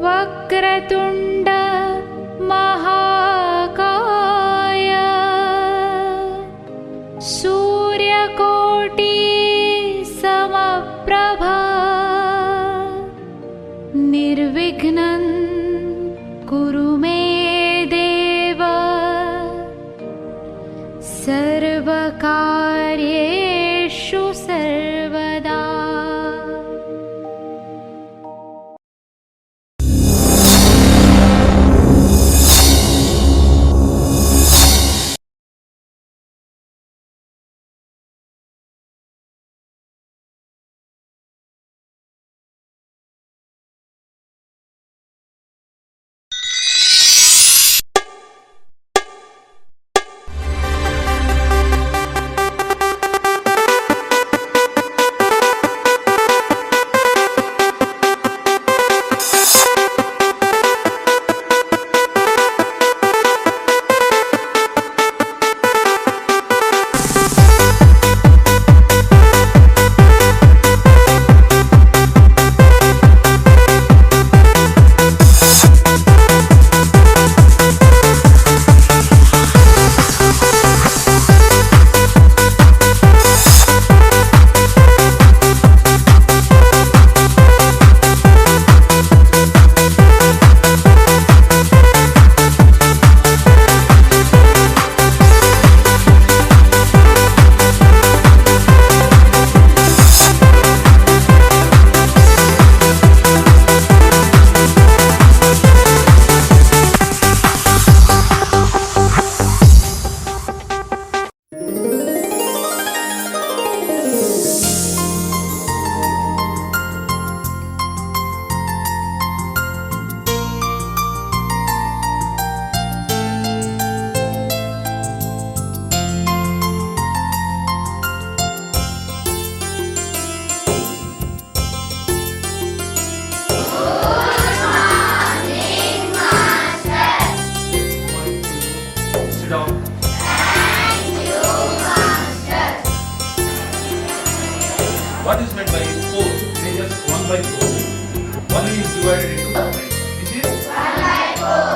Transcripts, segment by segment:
वक्रतुण्ड महाकाय सूर्यकोटि समप्रभा निर्विघ्नं कुरु मे देव सर्वकार्येषु सर्वदा। What is meant by 4? It is just 1 by 4. 1 is divided into 4. This is 1 by 4.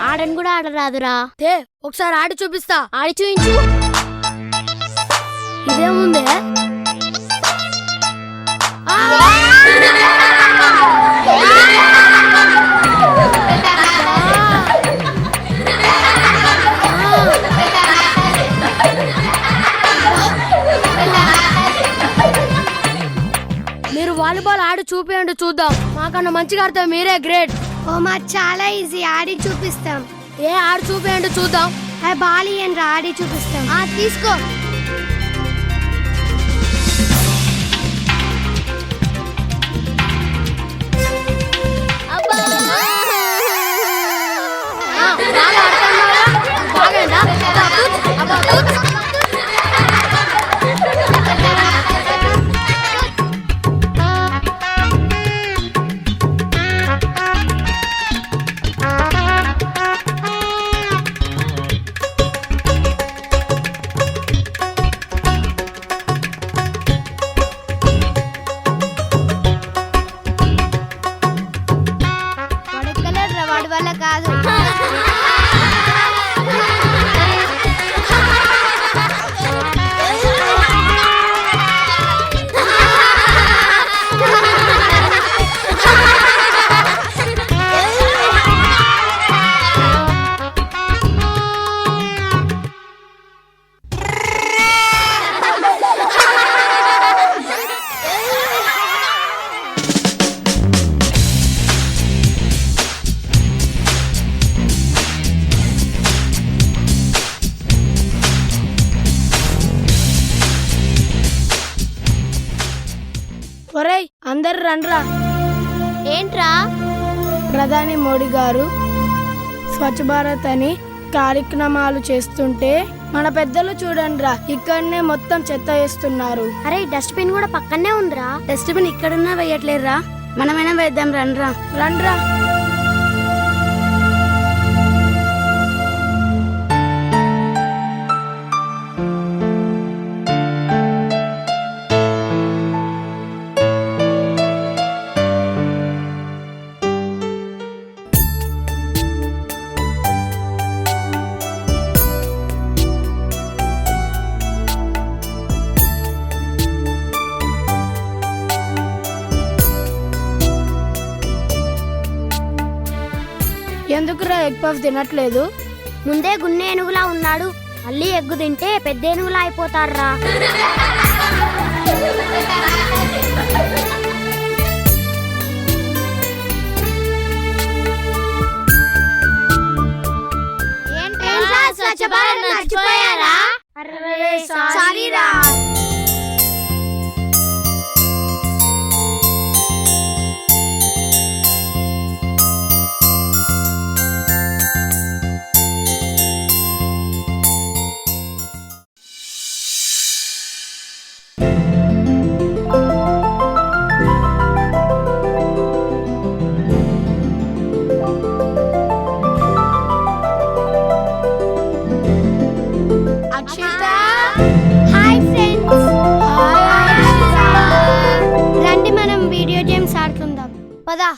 ఆడని కూడా ఆడరాదురా. ఒకసారి ఆడి చూపిస్తా. ఆడి చూయించు. ఇదేముందే? మీరు వాలీబాల్ ఆడి చూపియండి చూద్దాం. మాకన్నా మంచిగా ఆడతాం. మీరే గ్రేట్. ఓ మా చాలా ఈజీ, ఆడి చూపిస్తాం. ఏ ఆడి చూపియండి చూద్దాం. బాలి అని ఆడి చూపిస్తాం. తీసుకో. వాడి వల్ల కాదు. ఒరేయ్ అందరు రండ్రా. ఏంట్రా? ప్రధాని మోడీ గారు స్వచ్ఛ భారత్ అని కార్యక్రమాలు చేస్తుంటే మన పెద్దలు చూడండిరా, ఇక్కడనే మొత్తం చెత్త వేస్తున్నారు. అరే డస్ట్బిన్ కూడా పక్కనే ఉందిరా. డస్ట్బిన్ ఇక్కడున్నా వేయట్లేదురా, మనమైనా వేద్దాం రండ్రా. రండ్రా. ఎందుకురా ఎగ్ పఫ్ తినట్లేదు? ముందే గున్నె ఏనుగులా ఉన్నాడు, మళ్ళీ ఎగ్గు తింటే పెద్ద ఏనుగులా అయిపోతాడ్రా. ఏంట్రా స్వచ్ఛ భారత్ మర్చిపోయారా? అరే సారీరా. Hi friends. రండి మనం వీడియో గేమ్స్ ఆడుకుందాం. పదా.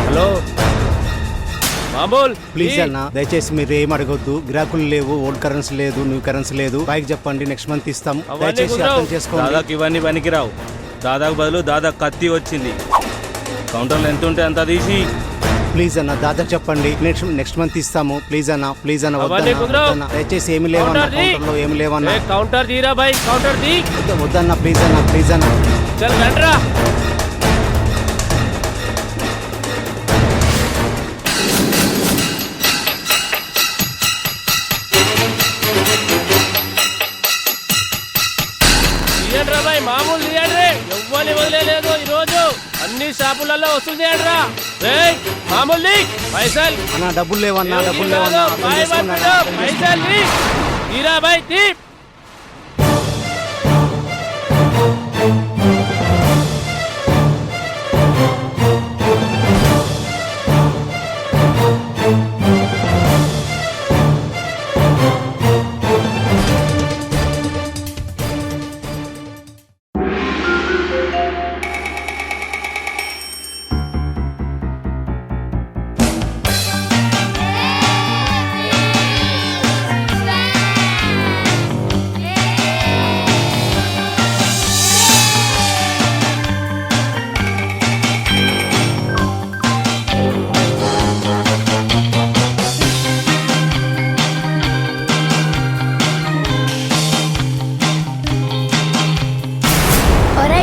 హలో మామూల్ ప్లీజ్ అన్న, దయచేసి మీరు ఏం అడగొద్దు. గిరాకులు లేవు, ఓల్డ్ కరెన్సీ లేదు, న్యూ కరెన్సీ లేదు. పైకి చెప్పండి, నెక్స్ట్ మంత్ ఇస్తాం. దయచేసి అర్థం చేసుకోండి. దాదాకు ఇవన్నీ పనికిరావు. దాదాకు బదులు దాదా కత్తి వచ్చింది. కౌంటర్లో ఎంత ఉంటే అంత తీసి. ప్లీజ్ అన్న, దాదా చెప్పండి, నెక్స్ట్ మంత్ ఇస్తాము. ప్లీజ్ అన్న, ప్లీజ్ అన్న, అవన్నీ కుదరవు. వద్దన్న, దయచేసి ఏమి లేవన్నా, కౌంటర్లో ఏమి లేవన్నా. కౌంటర్ తీరా బాయ్, కౌంటర్ తీ. వద్దన్న, ప్లీజ్ అన్న, ప్లీజ్ అన్న. చల్ రండ్రా. తీయండ్రా బాయ్, మామూలు తీయండి. ఎవ్వని వదిలేదు ఈరోజు. అన్ని షాపులలో వసూలు చేయండిరా. రేయ్ మామూలు పైసలు అన్న డబ్బులు లేవన్నా, డబ్బులు లేవన్నా, అర్థం చేసుకోండి అన్న, అర్థం చేసుకోండి. పైసలు తీరా బాయ్ తీ.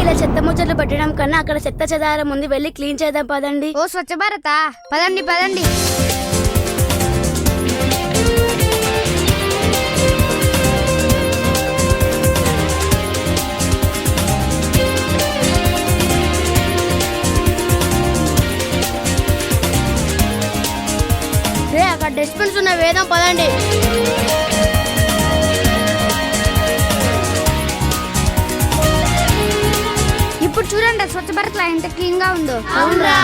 ఇలా చెత్త ముచ్చట్లు పెట్టడం కన్నా అక్కడ చెత్త చెదారం ముందు వెళ్ళి క్లీన్ చేద్దాం పదండి. ఓ స్వచ్ఛ భారత, పదండి పదండి. అక్కడ డస్ట్బిన్స్ ఉన్న వేదం పదండి. ఇప్పుడు చూడండి స్వచ్ఛ భారత్ ఎంత క్లీన్ గా ఉందో. అవునరా.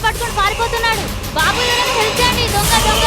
పట్టుకొని పారిపోతున్నాడు. బాబు హెల్ప్ చేయండి, దొంగ దొంగ.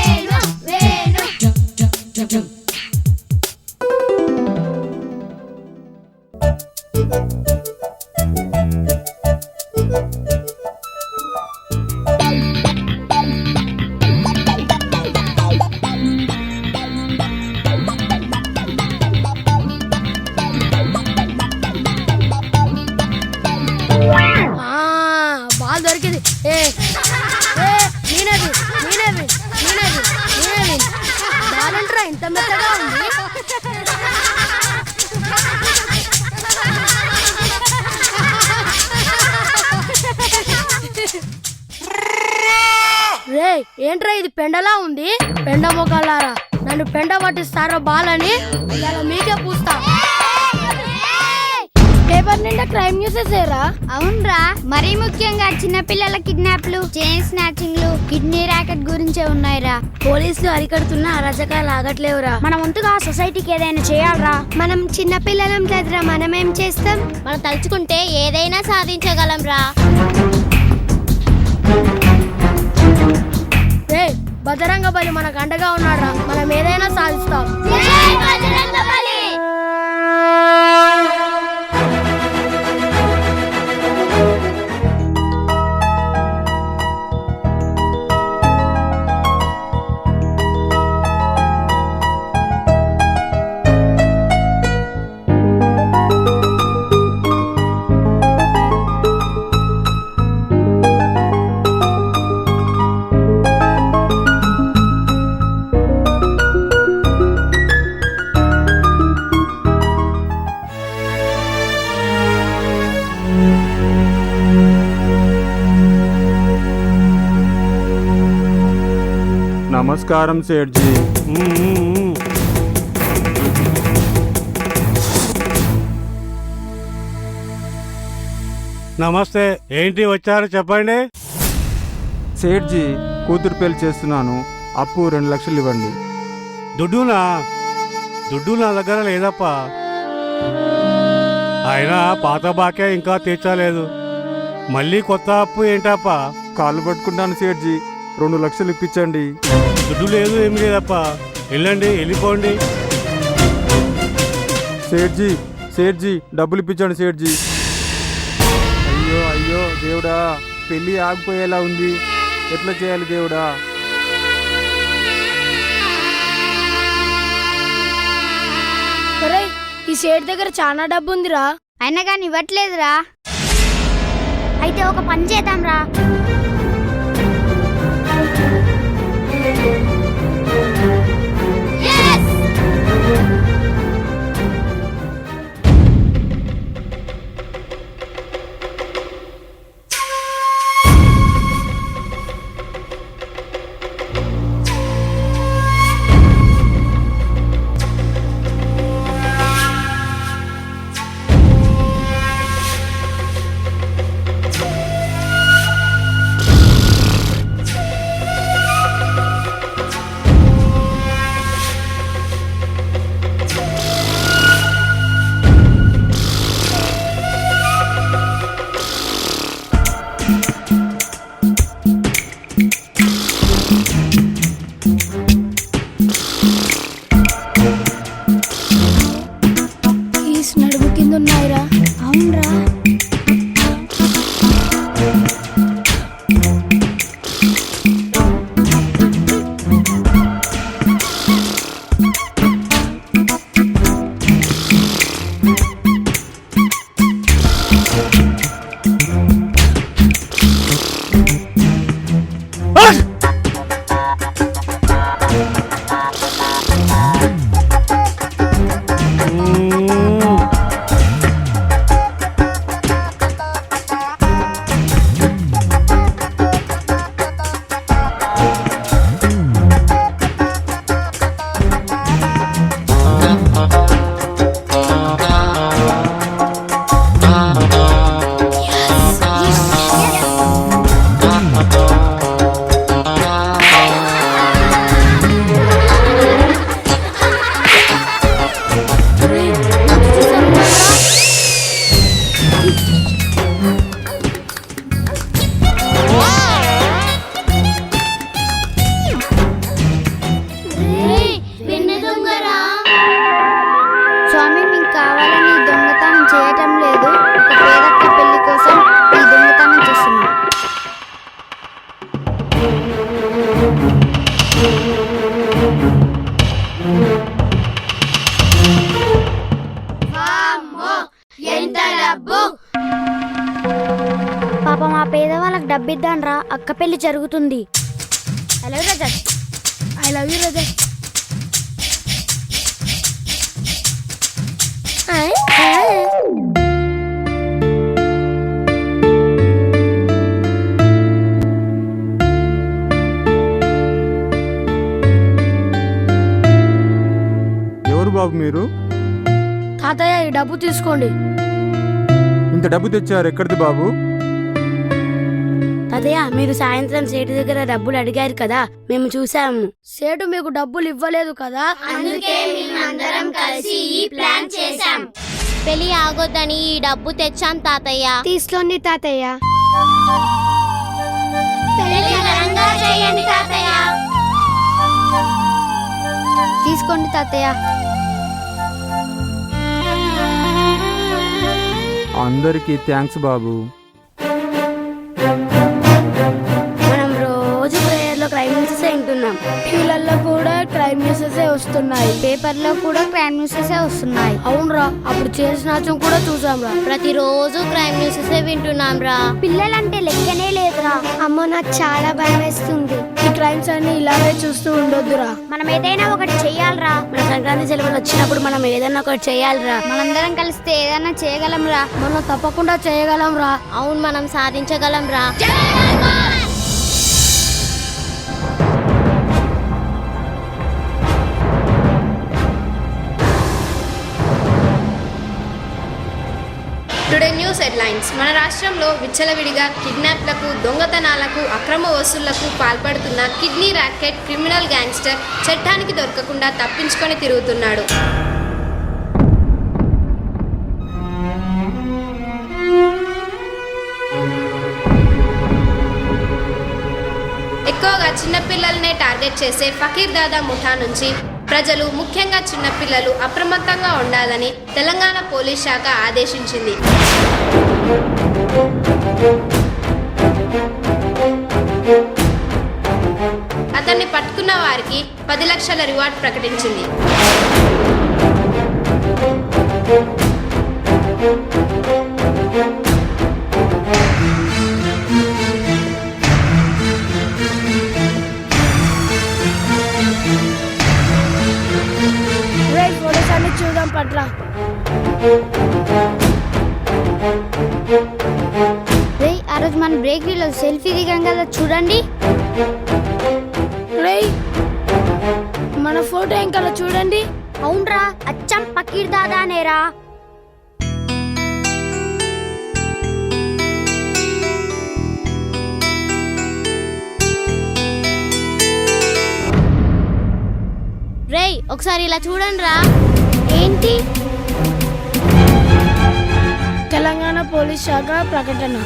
మెత్తగా ఉంది. రే ఏంట్రా ఇది పెండలా ఉంది? పెండ మొక్కలారా నన్ను పెండ పట్టిస్తారా బాలని ఇలా మీకే పూస్తా. పేపర్ నిండా క్రైమ్ న్యూసెస్ ఏరా. అవునరా, మరీ ముఖ్యంగా చిన్నపిల్లల కిడ్నాప్లు, చైన్ స్నాచింగ్లు, కిడ్నీ ర్యాకెట్ గురించే ఉన్నాయిరా. పోలీసులు అరికడుతున్న అరాచకాలు ఆగట్లేవురా. మన వంతుగా సొసైటీకి ఏదైనా చేయాలరా. మనం చిన్నపిల్లలం కదరా, మనమేం చేస్తాం? మనం తలుచుకుంటే ఏదైనా సాధించగలం రా. రే బజరంగ బలి మనకు అండగా ఉన్నాడురా, మనం ఏదైనా సాధిస్తాం. నమస్కారం సేఠ్జీ. నమస్తే, ఏంటి వచ్చారు చెప్పండి. సేఠ్జీ కూతురు పెళ్లి చేస్తున్నాను, అప్పు 2 లక్షలు ఇవ్వండి. దుడ్డునా? దుడ్డు నా దగ్గర లేదప్పా. అయినా పాత బాకే ఇంకా తీర్చలేదు. మళ్ళీ కొత్త అప్పు ఏంటప్పా? కాళ్ళు పట్టుకుంటాను సేఠ్జీ, 2 లక్షలు ఇప్పించండి. దుడ్డు లేదు, ఏమి లేదప్పా. వెళ్ళండి, వెళ్ళిపోండి. సేఠ్జీ సేఠ్జీ డబ్బులు ఇప్పించండి సేఠ్జీ. అయ్యో అయ్యో దేవుడా, పెళ్ళి ఆగిపోయేలా ఉంది, ఎట్లా చేయాలి దేవుడా? ఈ సేట్ దగ్గర చాలా డబ్బు ఉందిరా. అయినా కానీ ఇవ్వట్లేదురా. అయితే ఒక పని చేద్దాం రా. నడుము కింద ఉన్నాయిరా. అవునరా. స్వామి, మీకు కావాలని ఈ దొంగతనం చేయటం లేదు. ఒక పేదక్క పెళ్లి కోసం ఈ దొంగతనం చేస్తున్నాం. ఎంత డబ్బు! పాపం ఆ పేదవాళ్ళకి డబ్బిద్దాం రా, అక్క పెళ్లి జరుగుతుంది. I love you Rajat. బాబు మీరు? తాతయ్య ఈ డబ్బు తీసుకోండి. ఇంత డబ్బు తెచ్చారు, ఎక్కడిది బాబు? తాతయ్య మీరు సాయంత్రం సేటు దగ్గర డబ్బులు అడిగారు కదా, మేము చూసాము. సేటు మీకు డబ్బులు ఇవ్వలేదు కదా, అందుకే మేమందరం కలిసి ఈ ప్లాన్ చేశాం. పెళ్లి ఆగొద్దని ఈ డబ్బు తెచ్చాం తాతయ్య. తీసుకోండి తాతయ్య. పెళ్లి ఘనంగా చేయండి తాతయ్య. తీసుకోండి తాతయ్య. అందరికీ థ్యాంక్స్ బాబు. మనం రోజు ప్రేయర్ లో క్రైమ్ న్యూసెస్ వింటున్నాం. టీవీలలో కూడా క్రైమ్ న్యూసెస్ వస్తున్నాయి. పేపర్లో కూడా క్రైమ్ న్యూసెస్ వస్తున్నాయి. అవునరా, అప్పుడు చేసిన నాచం కూడా చూసాం రా. ప్రతిరోజు క్రైమ్ న్యూసెస్ వింటున్నాం రా. పిల్లలంటే లెక్కనే లేదురా. అమ్మో నాకు చాలా భయం వేస్తుంది. ఈ క్రైమ్స్ అన్ని ఇలాగే చూస్తూ ఉండొద్దురా. మనం ఏదైనా ఒకటి చెయ్యాలరా. మన సంక్రాంతి సెలవులు వచ్చినప్పుడు మనం ఏదైనా ఒకటి చేయాలిరా. మనందరం కలిస్తే ఏదైనా చేయగలంరా. మనం తప్పకుండా చేయగలం రా. అవును, మనం సాధించగలం రా. Today news headlines. మన రాష్ట్రంలో విచ్చలవిడిగా కిడ్నాప్లకు, దొంగతనాలకు, అక్రమ వసూళ్లకు పాల్పడుతున్న కిడ్నీ ర్యాకెట్ క్రిమినల్ గ్యాంగ్స్టర్ చట్టానికి దొరకకుండా తప్పించుకొని తిరుగుతున్నాడు. ఎక్కువగా చిన్నపిల్లలనే టార్గెట్ చేసే ఫకీర్ దాదా ముఠా నుంచి ప్రజలు, ముఖ్యంగా చిన్నపిల్లలు అప్రమత్తంగా ఉండాలని తెలంగాణ పోలీస్ శాఖ ఆదేశించింది. అతన్ని పట్టుకున్న వారికి 10 లక్షల రివార్డ్ ప్రకటించింది. ఫోటోస్ అన్ని చూద్దాం పట్రా. ఆ రోజు మన బ్రేక్ లో సెల్ఫీ దిగాం కదా, చూడండి. మన ఫోటో ఇంకా చూడండి. అవునరా, అచ్చం ఫకీర్ దాదానేరా. రేయ్, ఒకసారి ఇలా చూడండి రా. ఏంటి? తెలంగాణ పోలీస్ శాఖ ప్రకటన.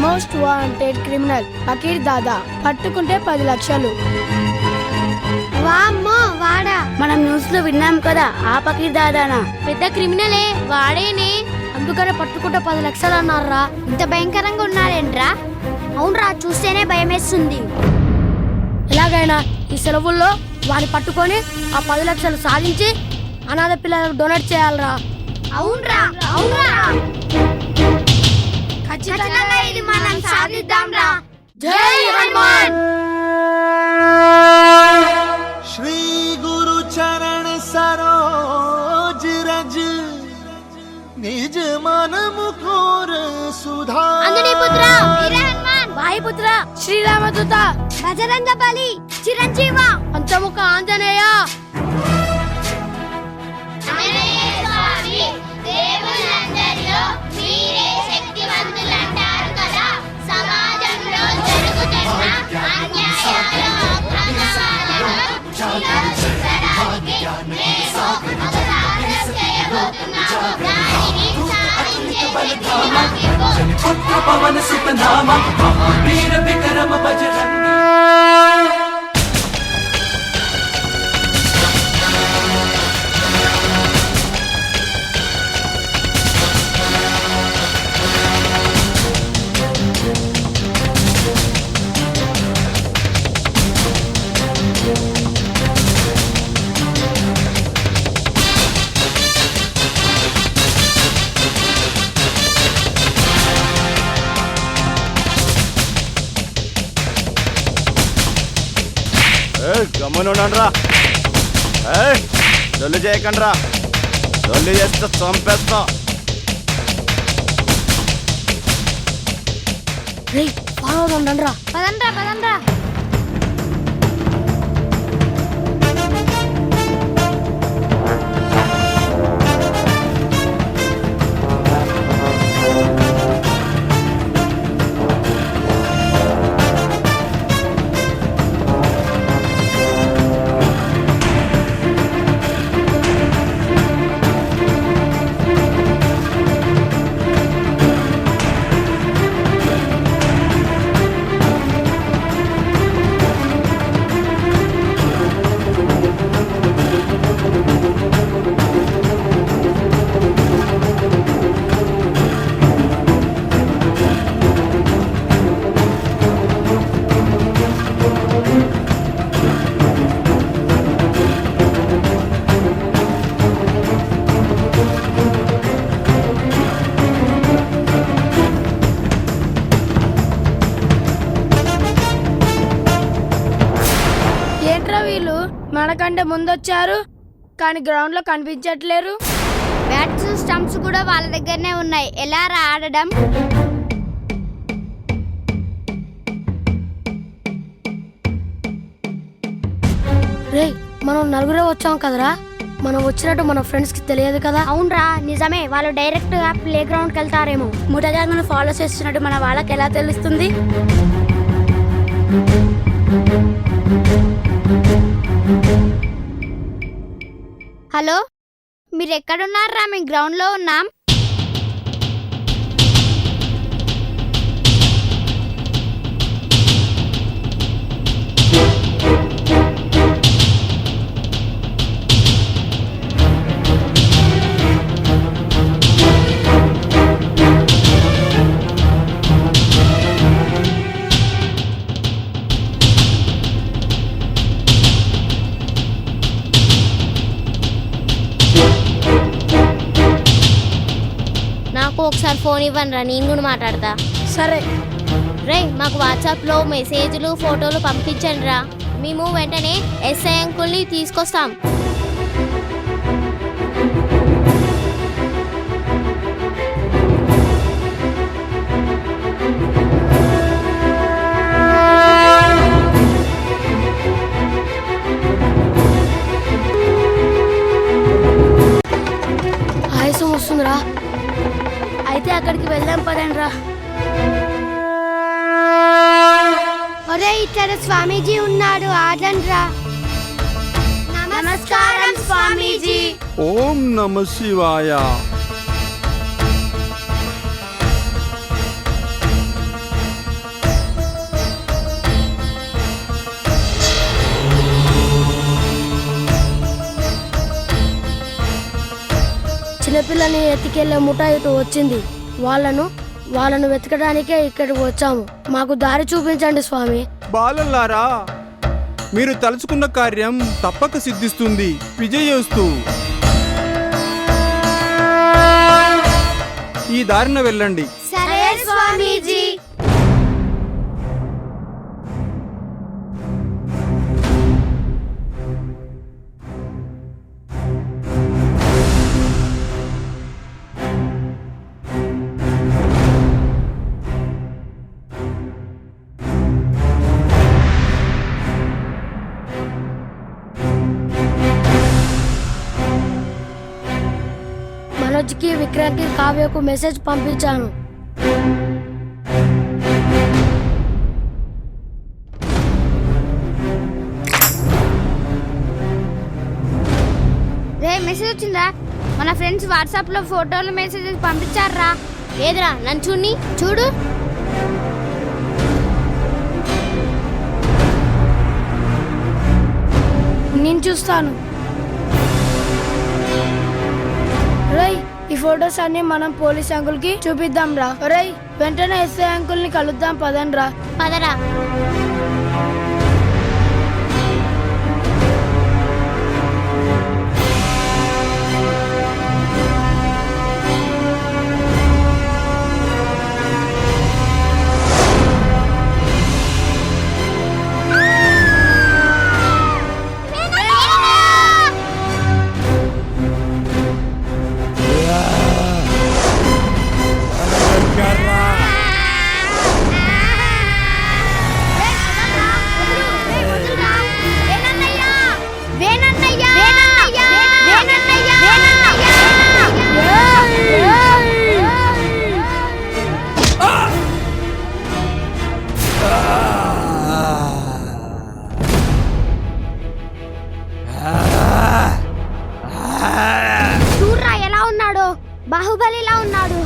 మోస్ట్ వాంటెడ్ క్రిమినల్ ఫకీర్ దాదా, పట్టుకుంటే 10 లక్షలు. వామ్మో, వాడా? మనం న్యూస్ లో విన్నాం కదా, ఆ ఫకీర్ దాదానా? పెద్ద క్రిమినలే వాడేనే. అందుకనే పట్టుకుంటే 10 లక్షలు అన్నారా. ఇంత భయంకరంగా ఉన్నాడేంట్రా? అవునరా, చూస్తేనే భయం వేస్తుంది. ఎలాగైనా ఈ సెలవుల్లో వారిని పట్టుకొని ఆ 10 లక్షలు సాధించి అనాథ పిల్లలకు డొనేట్ చేయాలరా. అవునరా, అవునరా, ఖచ్చితంగా ఇది మనం సాధిద్దాంరా. జై హనుమాన్. श्री गुरु चरण सरोज रज निज मन मुकुर सुधार అంజనీ పుత్ర, వీర హనుమాన్, వాయుపుత్ర, శ్రీరామదూత, బజరంగ బలి, చిరంజీవ, పంచముఖ ఆంజనేయ. దేవుళ్ళందరిలో మీరే శక్తివంతులంటారు కదా. సమాజంలో జరుగుతున్న అన్యాయాలు, అక్రమాలను నిరోధించడానికి మేము ఒక సాహసం చేయబోతున్నాము. దానిని సాధించే శక్తిని మాకివ్వు. पवन सुत नाम महावीर विक्रम बजरंगी. గమ్మునుండ్రా, జల్లు చేయకండి రా. జల్లు చేస్తే చంపేస్తా. రా. పదండ్రా, పదండ్రా. వీళ్ళు మనకంటే ముందొచ్చారు కానీ గ్రౌండ్ లో కనిపించట్లేరు. బ్యాట్స్ స్టంప్స్ కూడా వాళ్ళ దగ్గరనే ఉన్నాయి. ఎలా రా ఆడడం? రేయ్ మనం నలుగురే వచ్చాం కదరా, మనం వచ్చినట్టు మన ఫ్రెండ్స్ కి తెలియదు కదా. అవునరా, నిజమే. వాళ్ళు డైరెక్ట్ గా ప్లే గ్రౌండ్ కి వెళ్తారేమో. ముఠాగాంగ్ను ఫాలో చేస్తున్నట్టు మన వాళ్ళకి ఎలా తెలుస్తుంది? హలో, మీరు ఎక్కడున్నారా? మేము గ్రౌండ్ లో ఉన్నాం. నాకు ఒకసారి ఫోన్ ఇవ్వండి రా, నేను కూడా మాట్లాడతా. సరే రే మాకు వాట్సాప్లో మెసేజ్లు ఫోటోలు పంపించండి రా, మేము వెంటనే ఎస్ఐ అంకుల్ని తీసుకొస్తాం. ఆయాసం వస్తుందిరా, అయితే అక్కడికి వెళ్దాం పదండి రా. ఒరే, ఇక్కడ స్వామీజీ ఉన్నాడు, ఆడండ్రా. నమస్కారం స్వామీజీ. ఓం నమ శివాయ. చిన్నపిల్లని ఎత్తుకెళ్లే ముఠా ఇటు వచ్చింది. వాళ్ళను వెతకడానికే ఇక్కడికి వచ్చాము. మాకు దారి చూపించండి స్వామి. బాలల్లారా, మీరు తలుచుకున్న కార్యం తప్పక సిద్ధిస్తుంది. విజయోస్తు. ఈ దారిన వెళ్ళండి. సరే స్వామీజీ. మనోజ్కి, విక్రాంత్కి, కావ్యకు మెసేజ్ పంపించాను. రే, మెసేజ్ వచ్చిందా? మన ఫ్రెండ్స్ వాట్సాప్ లో ఫోటోలు మెసేజెస్ పంపించారా? ఏదిరా నన్ను చూని చూడు. నేను చూస్తాను. రేయ్, ఈ ఫొటోస్ అన్ని మనం పోలీస్ అంకుల్ కి చూపిద్దాం రా. రేయ్, వెంటనే ఎస్ఐ అంకుల్ ని కలుద్దాం పదండి రా. పదరా. చూడ్రా ఎలా ఉన్నాడు, బాహుబలిలా ఉన్నాడు.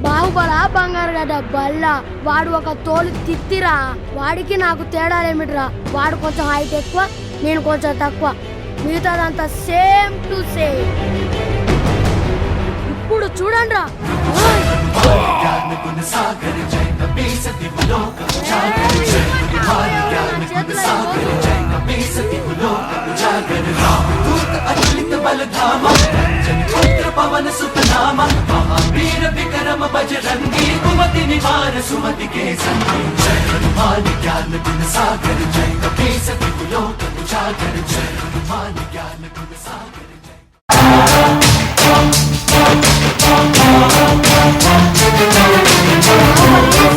బాహుబల బంగారు గడ్డ బల్ల. వాడు ఒక తోలు తిత్తిరా. వాడికి నాకు తేడాలేమిట్రా? వాడు కొంచెం హైట్ ఎక్కువ, నేను కొంచెం తక్కువ. మిగతాదంతా సేమ్ టు సేమ్. ఇప్పుడు చూడండి రా. బలధామ पवन सुत नाम महावीर विक्रम बजरंगी कुमति निवार सुमति के संगी जय हनुमान ज्ञान गुण सागर जय कपीस तिहु लोक उजागर जय हनुमान ज्ञान गुण सागर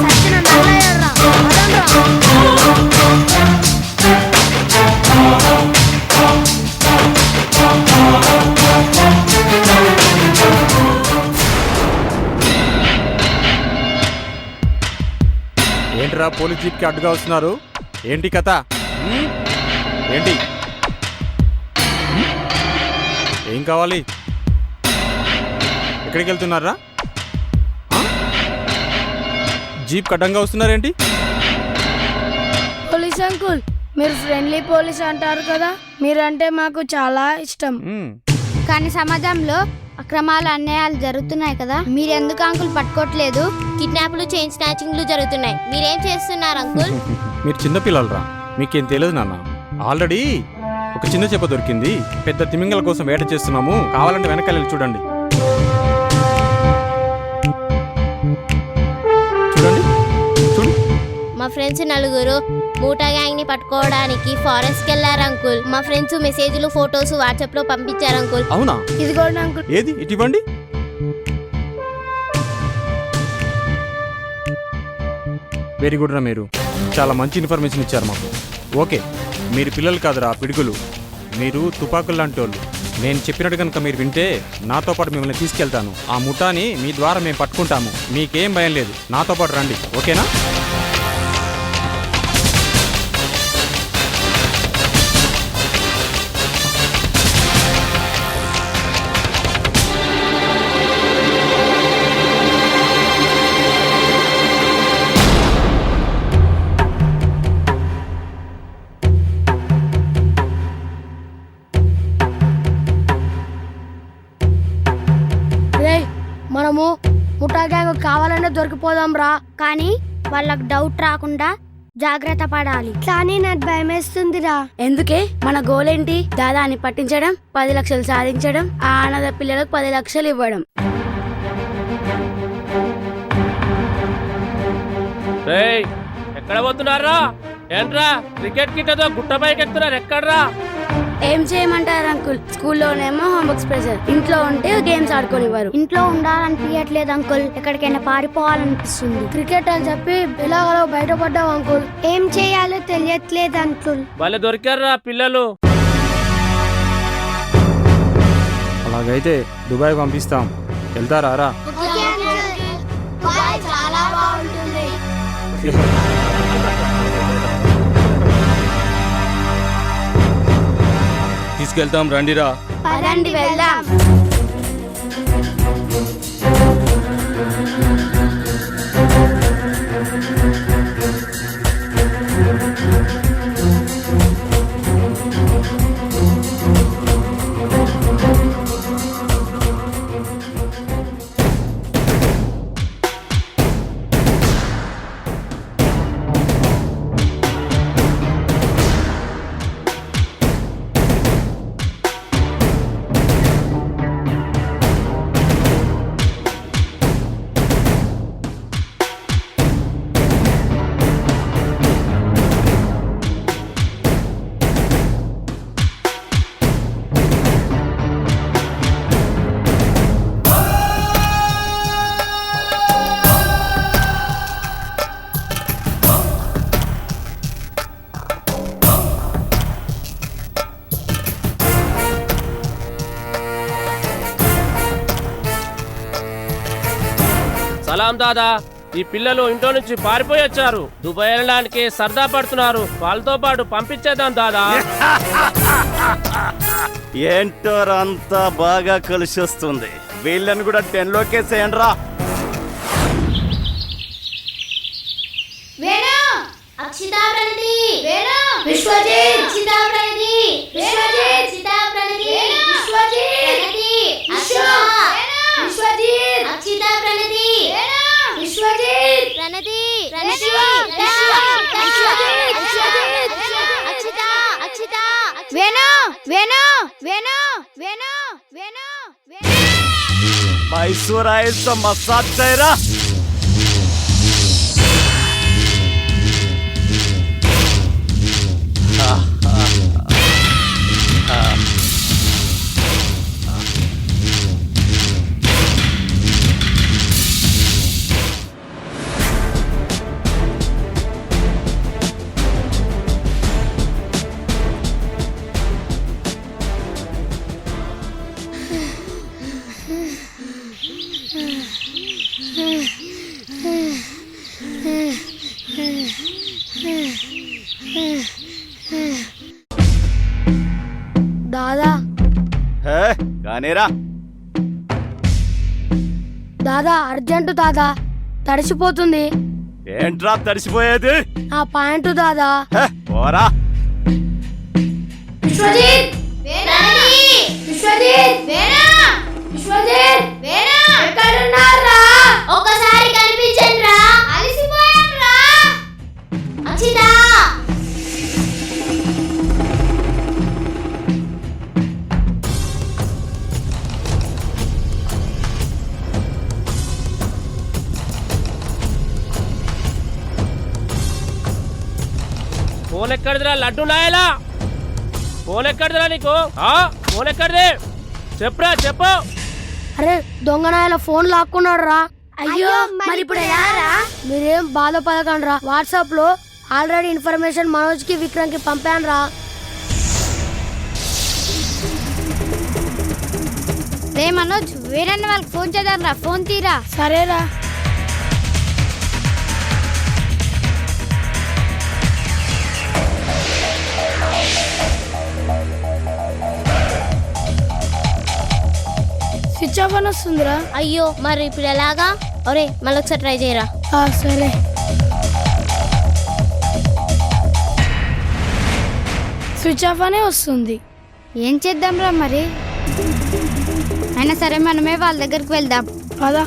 సచ్చిన నల్లయ్యర్రా ఏంట్రా పోలీస్ జీప్కి అడ్డుగా వస్తున్నారు? ఏంటి కథ? ఏంటి ఏం కావాలి? ఎక్కడికి వెళ్తున్నారా? జీప్ అడ్డంగా వస్తున్నారేంటి? పోలీస్ అంకుల్, మీరు ఫ్రెండ్లీ పోలీస్ అంటారు కదా, మీరంటే మాకు చాలా ఇష్టం. కానీ సమాజంలో అక్రమాలు అన్యాయాలు జరుగుతున్నాయి కదా, మీరెందుకు అంకుల్ పట్టుకోవట్లేదు? కిడ్నాప్లు చైన్ స్నాచింగ్లు జరుగుతున్నాయి, మీరేం చేస్తున్నారు అంకుల్? మీరు చిన్నపిల్లలరా, మీకేం తెలియదు నాన్న. ఆల్రెడీ ఒక చిన్న చేప దొరికింది, పెద్ద తిమింగల కోసం వేట చేస్తున్నాము. కావాలంటే వెనకాల చూడండి. చూడండి చూడు. మా ఫ్రెండ్స్ నలుగురు మూటా గ్యాంగ్ ని పట్టుకోవడానికి ఫారెస్ట్ కి వెళ్ళారు అంకుల్. మా ఫ్రెండ్స్ మెసేజ్లు ఫోటోస్ వాట్సాప్ లో పంపించారు అంకుల్. అవునా? ఇదిగోండి అంకుల్. ఏది ఇటు ఇవ్వండి. వెరీ గుడ్ రా, మీరు చాలా మంచి ఇన్ఫర్మేషన్ ఇచ్చారు మాకు. ఓకే, మీరు పిల్లలు కాదురా, పిడుగులు. మీరు తుపాకులు లాంటి వాళ్ళు. నేను చెప్పినట్టు కనుక మీరు వింటే నాతో పాటు మిమ్మల్ని తీసుకెళ్తాను. ఆ ముఠాని మీ ద్వారా మేము పట్టుకుంటాము. మీకేం భయం లేదు, నాతో పాటు రండి. ఓకేనా? మనము ముఠా గ్యాంగ్ కావాలనే దొరికిపోదాం రా. కానీ వాళ్ళకు డౌట్ రాకుండా జాగ్రత్త పడాలి. కానీ నాకు భయం వేస్తుందిరా. ఎందుకే? మన గోల్ ఏంటి? దాదాని పట్టించడం, 10 లక్షలు సాధించడం, ఆ అనాథ పిల్లలకు 10 లక్షలు ఇవ్వడం. ఎక్కడ పోతున్నారా? ఏంట్రా క్రికెట్ కిట్టతో గుట్టపైకి ఎక్కుతున్నారు? ఎక్కడ్రా? ఏం చేయమంటారు అంకుల్? స్కూల్లోనేమో హోంవర్క్స్ ప్రెషర్, ఇంట్లో ఉంటే గేమ్స్ ఆడుకోనివ్వరు. ఇంట్లో ఉండాలనిపించట్లేదు అంకుల్, ఎక్కడికైనా పారిపోవాలనిపిస్తుంది. క్రికెట్ అని చెప్పి ఎలాగో బయటపడ్డావు అంకుల్. ఏం చేయాలో తెలియట్లేదు అంకుల్. వాళ్ళు దొరికారా పిల్లలు? అలాగైతే దుబాయ్ పంపిస్తాం. వెళ్తారా రా? చాలా బాగుంటుంది. తీసుకెళ్తాం, రండిరా. పదండి వెళ్దాం. సలాం దాదా. ఈ పిల్లలు ఇంట్లో నుంచి పారిపోయి వచ్చారు. దుబాయ్ వెళ్ళడానికి సరదా పడుతున్నారు. వాళ్ళతో పాటు పంపించేద్దాం దాదా. ఏంటో అంతా బాగా కలిసి వస్తుంది. వీళ్ళని కూడా 10 లోకేసేయండి రా. వేణు వేణు వేణు వేణు వేణు వేణు మైసూర్ ఐస్ మసాజ్ చేయరా. దాదా కానేరా. దాదా అర్జెంటు దాదా, తడిసిపోతుంది. ఏంట్రా తడిసిపోయేది? నా పాయింట్ దాదా. పోరా. విశ్వజిత్ ఎక్కడున్నారా? ఒకసారి కనిపించండి రా. అలసిపోయాను రా. అచ్చిదా ఫోన్ ఎక్కడిదిరా లడ్డు నాయలా? ఫోన్ ఎక్కడిదిరా నీకు? ఫోన్ ఎక్కడిది? చెప్పురా చెప్పు. అరే దొంగనాయల ఫోన్ లాక్కున్నాడు రా. అయ్యో మరి ఇప్పుడు ఎలారా? మీరేం బాధపడకండి రా. వాట్సాప్ లో ఆల్రెడీ ఇన్ఫర్మేషన్ మనోజ్ కి విక్రమ్ కి పంపాను రా. రే మనోజ్, వేరన్న వాళ్ళకి ఫోన్ చేద్దాం రా. ఫోన్ తీరా. సరేరా. స్విచ్ ఆఫ్ అని వస్తుందిరా. అయ్యో మరి ఇప్పుడు ఎలాగా? ఒరే మళ్ళీ ఒకసారి ట్రై చేయరా. సరే. స్విచ్ ఆఫ్ అనే వస్తుంది. ఏం చేద్దాం రా మరి? అయినా సరే మనమే వాళ్ళ దగ్గరికి వెళ్దాం. పదా.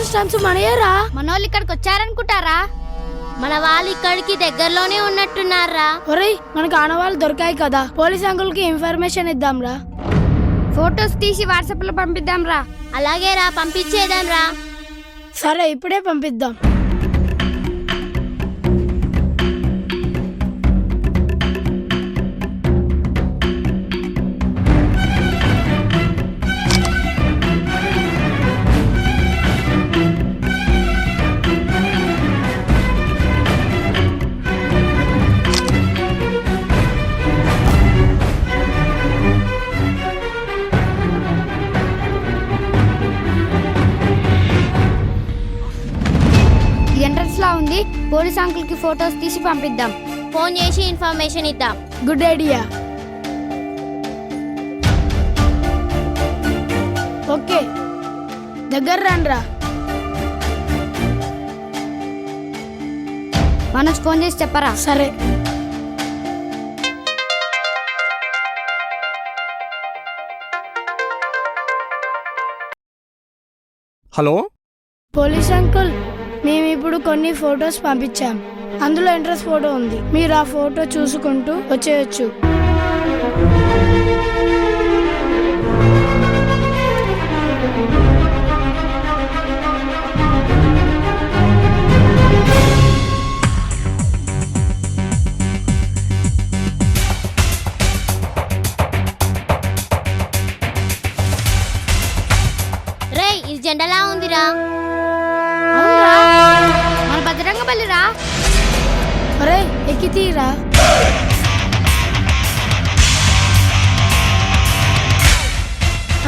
స్టాంప్స్ మనయేరా. మనోళ్ళు ఇక్కడికి వచ్చారనుకుంటారా? మన వాళ్ళు ఇక్కడికి దగ్గరలోనే ఉన్నట్టున్నారా. ఒరేయ్ మనకు ఆనవాళ్ళు దొరికాయి కదా, పోలీస్ అంకుల్ కి ఇన్ఫర్మేషన్ ఇద్దాం రా. ఫోటోస్ తీసి వాట్సాప్ లో పంపిద్దాం రా. అలాగే రా, పంపించేద్దాం రా. సరే ఇప్పుడే పంపిద్దాం. ఉంది. పోలీస్ అంకుల్ కి ఫోటోస్ తీసి పంపిద్దాం. ఫోన్ చేసి ఇన్ఫర్మేషన్ ఇద్దాం. Good idea. ఓకే దగ్గర రండ్రా. మనోజ్ ఫోన్ చేసి చెప్పరా. సరే. హలో పోలీస్ అంకుల్, మేము ఇప్పుడు కొన్ని ఫొటోస్ పంపించాం. అందులో ఇంట్రెస్ట్ ఫోటో ఉంది. మీరు ఆ ఫోటో చూసుకుంటూ వచ్చేయచ్చు. రేయ్ ఇది జెండాలా ఉందిరా. మన బజరంగబలిరా. అరే ఎక్కి తీరా.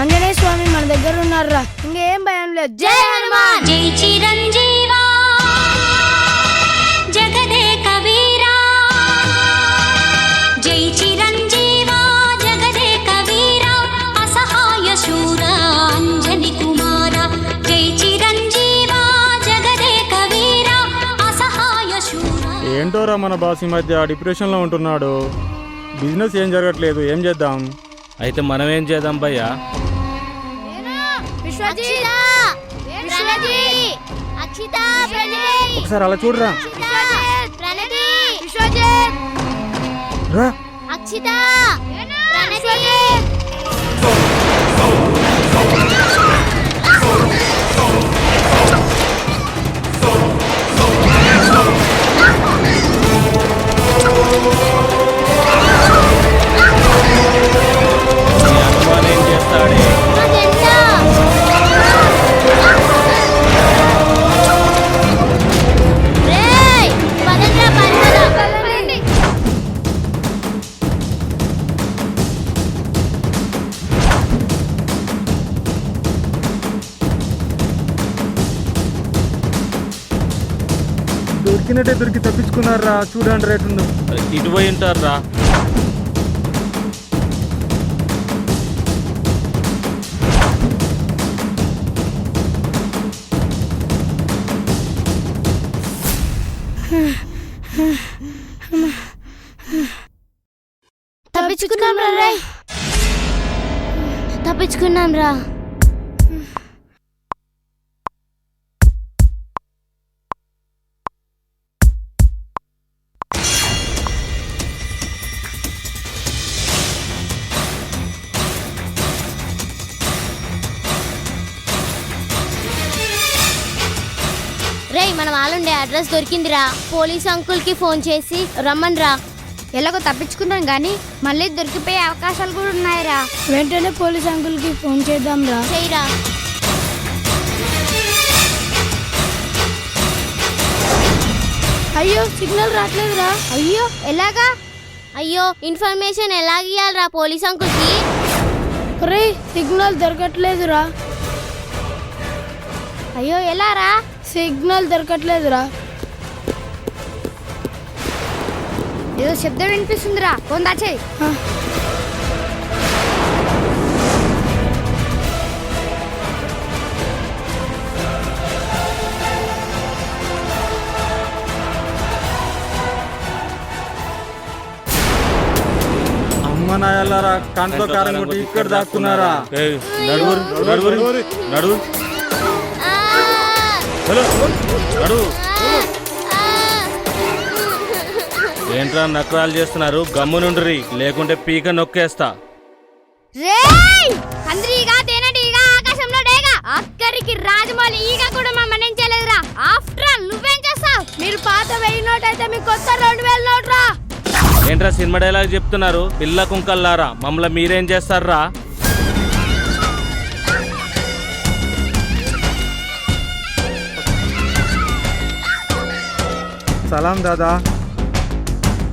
ఆంజనేయ స్వామి మన దగ్గర ఉన్నారా, ఇంకేం భయం లేదు. జై హనుమాన్. జై చిరంజీవా జగదే కవీరా, జై చిరంజీవా జగదే కవీరా, అసహాయ శూర అంజని కుమార, జై చిరంజీవా జగదే కవీరా, అసహాయ శూర. ఏంటోరా మన బాస్ ఈ మధ్య డిప్రెషన్లో ఉంటున్నాడు. బిజినెస్ ఏం జరగట్లేదు, ఏం చేద్దాం? అయితే మనం ఏం చేద్దాం భయ్యా? ఒకసారి అలా చూడరా. రా. హనుమాన్ ఏం చేస్తాడే? దొరికినట్టే దొరికి తప్పించుకున్నారా, చూడండి రేటు ఉందో. ఇటు పోయి ఉంటారా? తప్పించుకున్నాం రా. రేయ్, మనం వాళ్ళుండే అడ్రస్ దొరికిందిరా. పోలీస్ అంకుల్ కి ఫోన్ చేసి రమ్మన్ రా. ఎలాగో తప్పించుకున్నాం గానీ మళ్ళీ దొరికిపోయే అవకాశాలు కూడా ఉన్నాయిరా. వెంటనే పోలీస్ అంకుల్ కి ఫోన్ చేద్దాం రా. చేయరా. అయ్యో సిగ్నల్ రావట్లేదురా. అయ్యో ఎలాగా? అయ్యో ఇన్ఫర్మేషన్ ఎలా ఇవ్వాలరా పోలీస్ అంకుల్ కి? రే సిగ్నల్ దొరకట్లేదురా. అయ్యో ఎలా రా? సిగ్నల్ దొరకట్లేదురా. ఏదో శబ్దం వినిపిస్తుందిరా, ఫోన్ దాచేయి. అమ్మ నాయలారా, కంట్లో కారం కొట్టి ఇక్కడ దాక్కున్నారా. నడువు. హలో నడువు. ఏంట్రా నకరాలు చేస్తున్నారు? గమ్మునుండ్రి, లేకుంటే పీక నొక్కేస్తా. రేయ్! కంద్రీగా తేనెటీగా ఆకాశంలో డేగా అక్కడికి రాజమౌళి ఈగ కూడా మమ్మల్ని ఏం చేయలేదురా. ఆఫ్టర్ ఆల్ నువ్వేం చేస్తావు? మీరు పాత 1000 నోట్ అయితే మీకు కొత్త 2000 నోట్ రా. ఏంట్రా సినిమా డైలాగ్ చెప్తున్నారు? పిల్ల కుంకల్లారా, మమ్మల్ని మీరేం చేస్తారా? సలాం దాదా.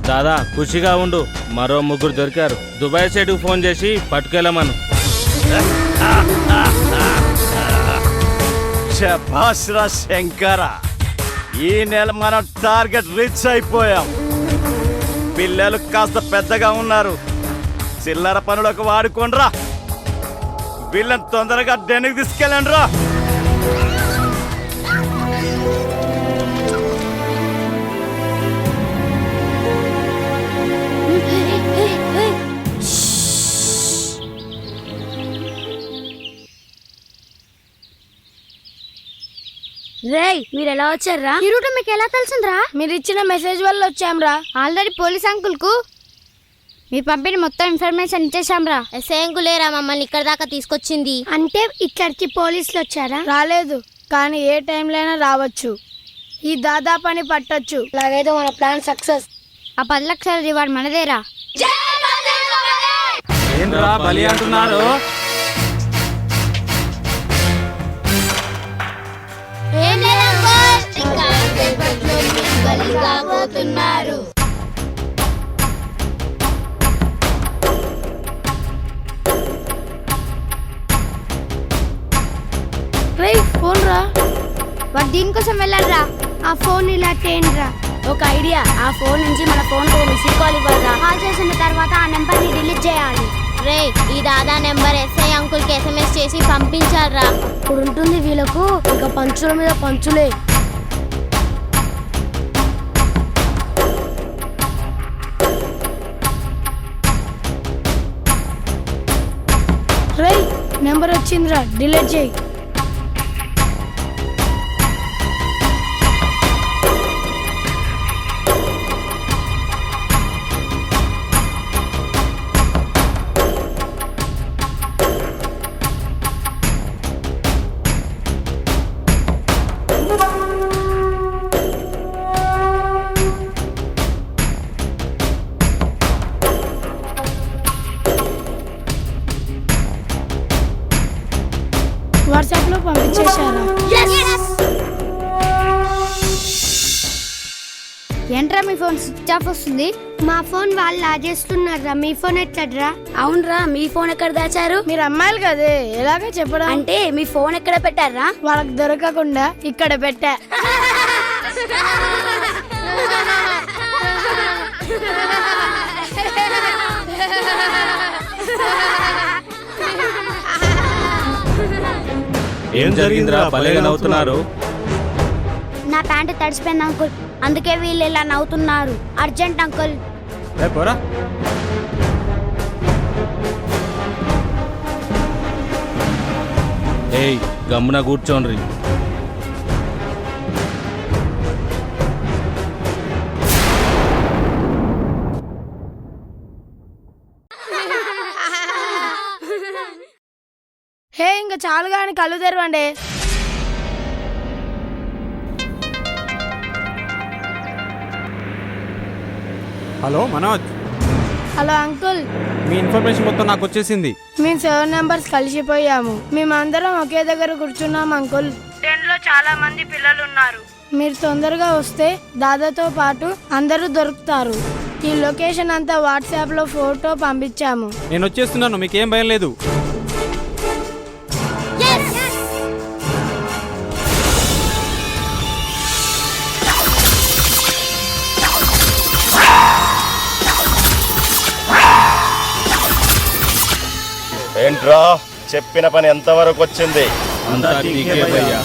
దాదా ఖుషిగా ఉండు, మరో 3 దొరికారు. దుబాయ్ సైడ్కి ఫోన్ చేసి పట్టుకెళ్ళమను. శభాష్రా శంకర, ఈ నెల మనం టార్గెట్ రీచ్ అయిపోయాం. పిల్లలు కాస్త పెద్దగా ఉన్నారు, చిల్లర పనులకు వాడుకోండ్రా. వీళ్ళని తొందరగా డెన్కి తీసుకెళ్ళండి రా. రేయ్, మీరు ఎలా వచ్చారా? ఈ రూట్ మీకు ఎలా తెలిసిందిరా? మీరు ఇచ్చిన మెసేజ్ వల్ల వచ్చాంరా. ఆల్రెడీ పోలీస్ అంకుల్ కు మీరు పంపిన మొత్తం ఇన్ఫర్మేషన్ ఇచ్చేసాంరా. ఎస్ఐ అంకులేరా మమ్మల్ని ఇక్కడ దాకా తీసుకొచ్చింది. అంటే ఇక్కడికి పోలీసులు వచ్చారా? రాలేదు, కానీ ఏ టైంలో అయినా రావచ్చు. ఈ దాదా పని పట్టొచ్చు. అలాగైతే మన ప్లాన్ సక్సెస్. ఆ 10 లక్షల రివార్డ్ మనదేరా. ఏంట్రా బలి అంటున్నారు? ఏం లేదు బలిగాపోతున్నారు. దీనికోసం వెళ్ళాలరా. ఆ ఫోన్ ఇలా తేండ్రా. ఒక ఐడియా, ఆ ఫోన్ నుంచి మన ఫోన్ మిస్డ్ కాల్ ఇవ్వాలరా. కాల్ చేసిన తర్వాత ఆ నెంబర్ని డిలీట్ చేయాలి. రే ఈ దాదా నెంబర్ ఎస్ఐ అంకుల్కి SMS చేసి పంపించాలరా. ఇప్పుడు ఉంటుంది వీళ్ళకు ఇంకా పంచుల మీద పంచులే. రేయ్ నెంబర్ వచ్చిందిరా, డిలీట్ చేయి. వాట్సాప్ లో పంపించేశారా? ఏంట్రా మీ ఫోన్ స్విచ్ ఆఫ్ వస్తుంది? మా ఫోన్ వాళ్ళు లాగేస్తున్నారా, మీ ఫోన్ ఎట్లడ్రా? అవునరా, మీ ఫోన్ ఎక్కడ దాచారు? మీరు అమ్మాయిలు కదే, ఎలాగ చెప్పడం? అంటే మీ ఫోన్ ఎక్కడ పెట్టారా? వాళ్ళకి దొరకకుండా ఇక్కడ పెట్టా. ఏం జరిగిందిరా భలేగా నవ్వుతున్నారు? నా ప్యాంటు తడిసిపోయింది అంకుల్, అందుకే వీళ్ళు ఇలా నవ్వుతున్నారు. Urgent uncle. పోరా. ఏయ్ గమ్మున కూర్చోండ్రి. హే ఇంకా చాలు కానీ కళ్ళు తెరవండి. హలో మనోజ్, హలో అంకుల్, మీ ఇన్ఫర్మేషన్ మొత్తం నాకు వచ్చేసింది. మేము 7 నెంబర్స్ కలిసిపోయాము. మేమందరం ఒకే దగ్గర కూర్చున్నాం అంకుల్. 10 లో చాలా మంది పిల్లలు ఉన్నారు. మీరు తొందరగా వస్తే దాదాతో పాటు అందరూ దొరుకుతారు. ఈ లొకేషన్ అంతా వాట్సాప్ లో ఫోటో పంపించాము. నేను వచ్చేస్తున్నాను, మీకేం భయం లేదు. ఏంట్రా చెప్పిన పని ఎంతవరకు వచ్చింది? అంతా నీకే భయ్యా.